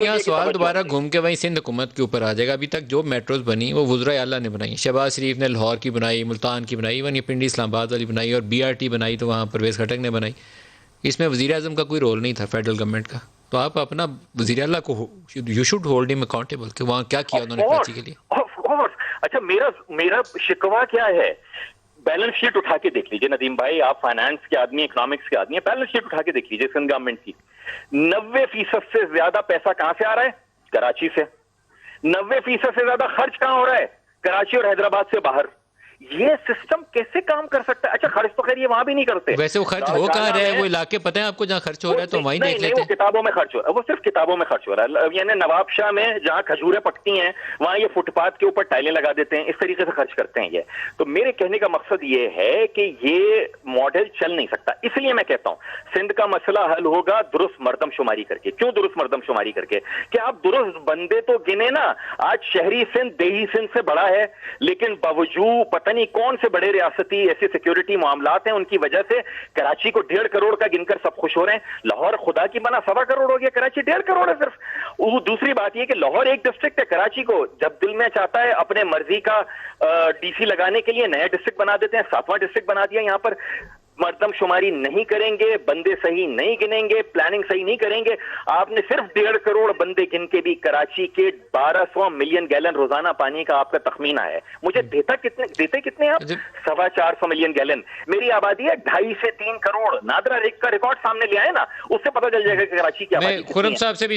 यहाँ सवाल दोबारा घूम के वहीं सिंध हुकूमत के ऊपर आ जाएगा। अभी तक जो मेट्रोज बनी वो वज़राए आला ने बनाई। शहबाज शरीफ ने लाहौर की बनाई, मुल्तान की बनाई, इवन ये पिंडी इस्लामाबाद वाली बनाई, और BRT बनाई तो वहाँ परवेज़ खटक ने बनाई। इसमें वज़ीर आज़म का कोई रोल नहीं था फेडरल गवर्नमेंट का। तो आप अपना वज़ीर आला को you should hold him accountable कि वहाँ क्या किया उन्होंने कराची के लिए। Of course. अच्छा, मेरा शिकवा क्या है? बैलेंस शीट उठा के देख लीजिए नदीम भाई, आप फाइनेंस के आदमी, इकोनॉमिक्स के आदमी है, बैलेंस शीट उठा के देख लीजिए सिंध गवर्नमेंट की। 90% से ज्यादा पैसा कहां से आ रहा है? कराची से। 90% से ज्यादा खर्च कहां हो रहा है? कराची और हैदराबाद से बाहर। ये सिस्टम कैसे काम कर सकता है? अच्छा, खर्च तो खैर ये वहां भी नहीं करते। वैसे वो खर्च हो कहाँ रहा है? वो इलाके पता है आपको जहाँ खर्च हो रहा है? तो वहीं देख लेते हैं। हैं। किताबों में खर्च हो रहा है, वो सिर्फ किताबों में खर्च हो रहा है। यानी नवाबशाह में जहां खजूरें पकती हैं वहां ये फुटपाथ के ऊपर टाइलें लगा देते हैं, इस तरीके से खर्च करते हैं ये। तो मेरे कहने का मकसद ये है कि ये मॉडल चल नहीं सकता। इसलिए मैं कहता हूं सिंध का मसला हल होगा दुरुस्त मर्दमशुमारी करके। क्यों दुरुस्त मर्दमशुमारी करके? कि आप दुरुस्त बंदे तो गिने ना। आज शहरी सिंध देही सिंध से बड़ा है, लेकिन बावजूद पता नहीं कौन से बड़े रियासती ऐसे सिक्योरिटी मामलात हैं, उनकी वजह से कराची को 1.5 करोड़ का गिनकर सब खुश हो रहे हैं। लाहौर खुदा की बना 1.25 करोड़ हो गया, कराची 1.5 करोड़ है सिर्फ। दूसरी बात यह कि लाहौर एक डिस्ट्रिक्ट है, कराची को जब दिल में चाहता है अपने मर्जी का DC लगाने के लिए नया डिस्ट्रिक्ट बना देते हैं। 7वां डिस्ट्रिक्ट बना दिया। यहां पर मर्दमशुमारी नहीं करेंगे, बंदे सही नहीं गिनेंगे, प्लानिंग सही नहीं करेंगे। आपने सिर्फ 1.5 करोड़ बंदे गिन के भी कराची के 1200 मिलियन गैलन रोजाना पानी का आपका तखमीना है। मुझे देते कितने आप? 450 मिलियन गैलन। मेरी आबादी है 2.5 से 3 करोड़। नादरा रेक का रिकॉर्ड सामने ले आए ना, उससे पता चल जाएगा कि कराची की आबादी कितनी है। खुर्रम साहब से भी